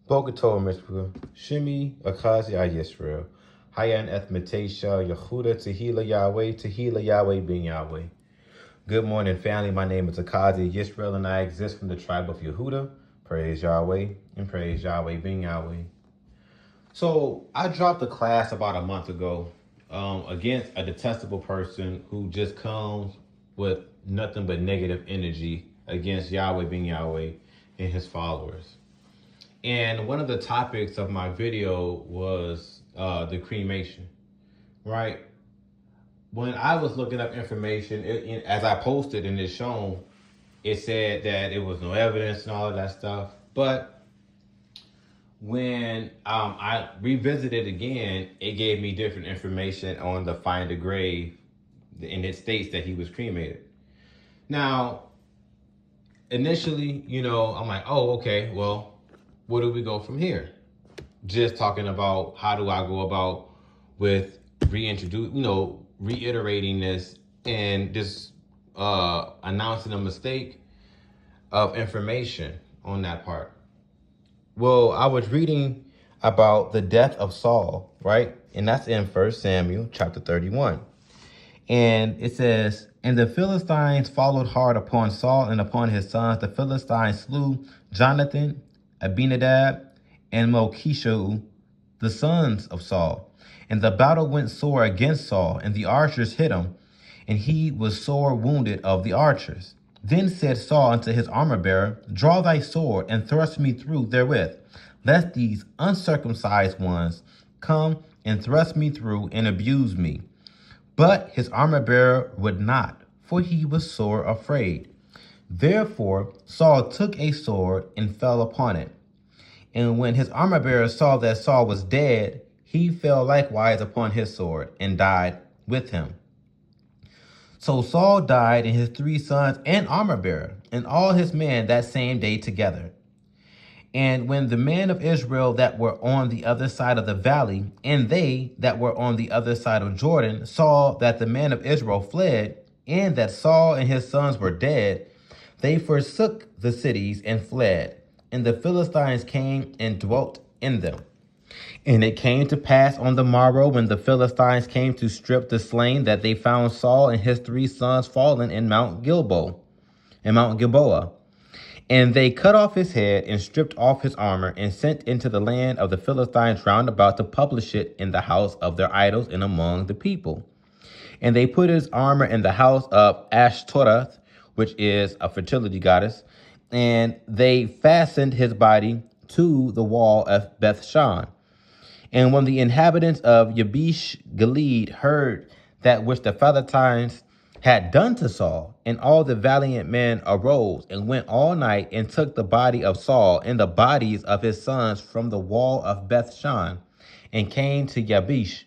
Bogato Mishra, Shimi, Akazi Yisrael, Hayan Ethmatasha, Yehuda, Tehila Yahweh bin Yahweh. Good morning, family. My name is Akazi Yisrael, and I exist from the tribe of Yehuda. Praise Yahweh, and praise Yahweh bin Yahweh. So, I dropped a class about a month ago against a detestable person who just comes with nothing but negative energy against Yahweh bin Yahweh and his followers. And one of the topics of my video was the cremation, right? When I was looking up information, as I posted and it's shown, it said that it was no evidence and all of that stuff. But when I revisited again, it gave me different information on the find a grave, and it states that he was cremated. Now, initially, I'm like, oh, okay, well, where do we go from here? Just talking about how do I go about with reiterating this and just announcing a mistake of information on that part. Well, I was reading about the death of Saul, right? And that's in 1 Samuel chapter 31. And it says, and the Philistines followed hard upon Saul and upon his sons. The Philistines slew Jonathan, Abinadab, and Melchishua, the sons of Saul. And the battle went sore against Saul, and the archers hit him, and he was sore wounded of the archers. Then said Saul unto his armor-bearer, draw thy sword, and thrust me through therewith, lest these uncircumcised ones come and thrust me through and abuse me. But his armor-bearer would not, for he was sore afraid. Therefore Saul took a sword and fell upon it. And when his armor-bearer saw that Saul was dead, he fell likewise upon his sword and died with him. So Saul died, and his 3 sons and armor-bearer, and all his men that same day together. And when the men of Israel that were on the other side of the valley, and they that were on the other side of Jordan, saw that the men of Israel fled, and that Saul and his sons were dead, they forsook the cities and fled. And the Philistines came and dwelt in them. And it came to pass on the morrow, when the Philistines came to strip the slain, that they found Saul and his 3 sons fallen in Mount Gilboa. And they cut off his head and stripped off his armor and sent into the land of the Philistines round about to publish it in the house of their idols and among the people. And they put his armor in the house of Ashtoreth, which is a fertility goddess, and they fastened his body to the wall of Bethshan. And when the inhabitants of Yabesh Gilead heard that which the Philistines had done to Saul, and all the valiant men arose and went all night and took the body of Saul and the bodies of his sons from the wall of Bethshan, and came to Yabesh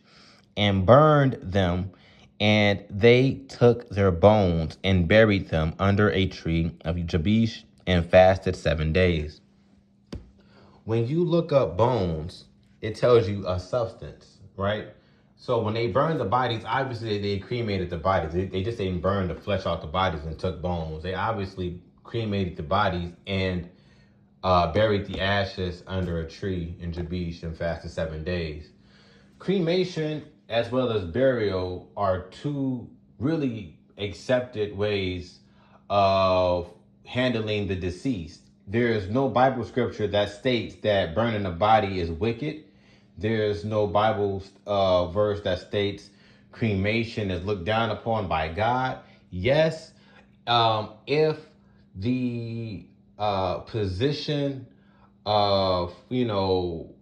and burned them, and they took their bones and buried them under a tree of Jabesh and fasted 7 days. When you look up bones, it tells you a substance, right? So when they burned the bodies, obviously they cremated the bodies. They just didn't burn the flesh off the bodies and took bones. They obviously cremated the bodies and buried the ashes under a tree in Jabesh and fasted 7 days. Cremation as well as burial are 2 really accepted ways of handling the deceased. There is no Bible scripture that states that burning a body is wicked. There's no Bible verse that states cremation is looked down upon by God. Yes, if the position of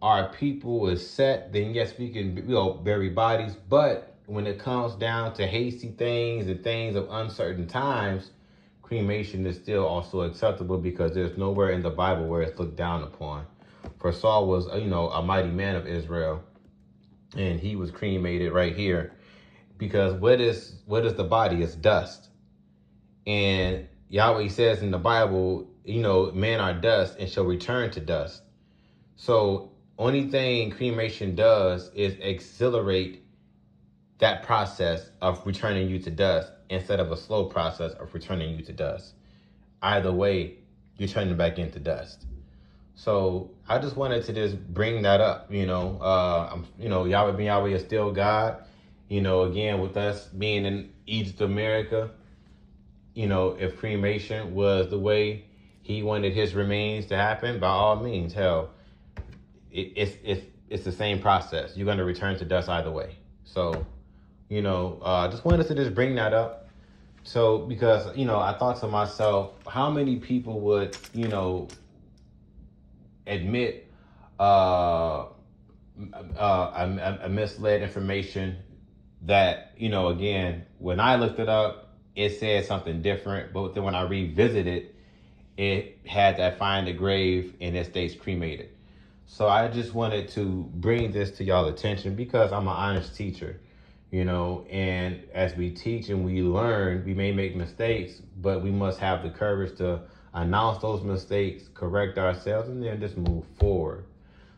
our people is set, then yes, we can bury bodies. But when it comes down to hasty things and things of uncertain times, cremation is still also acceptable, because there's nowhere in the Bible where it's looked down upon. For Saul was a mighty man of Israel, and he was cremated right here, because what is the body? It's dust. And Yahweh says in the Bible, men are dust and shall return to dust. So only thing cremation does is accelerate that process of returning you to dust, instead of a slow process of returning you to dust. Either way, you're turning back into dust. So I just wanted to just bring that up. Yahweh being Yahweh is still God. Again, with us being in Egypt, America, if cremation was the way he wanted his remains to happen, by all means, hell, it's the same process. You're going to return to dust either way. So, just wanted to just bring that up. So, because, I thought to myself, how many people would, admit a misled information that, again, when I looked it up, it said something different. But then when I revisited, it had that find the grave and it states cremated. So I just wanted to bring this to y'all attention because I'm an honest teacher, and as we teach and we learn, we may make mistakes, but we must have the courage to announce those mistakes, correct ourselves, and then just move forward.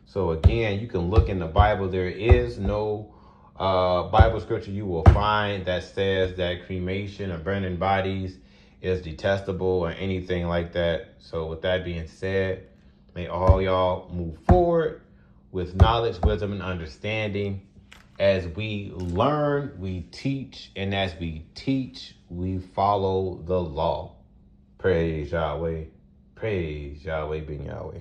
So again, you can look in the Bible. There is no Bible scripture you will find that says that cremation or burning bodies is detestable or anything like that. So with that being said, may all y'all move forward with knowledge, wisdom, and understanding. As we learn, we teach, and as we teach, we follow the law. Praise Yahweh. Praise Yahweh being Yahweh.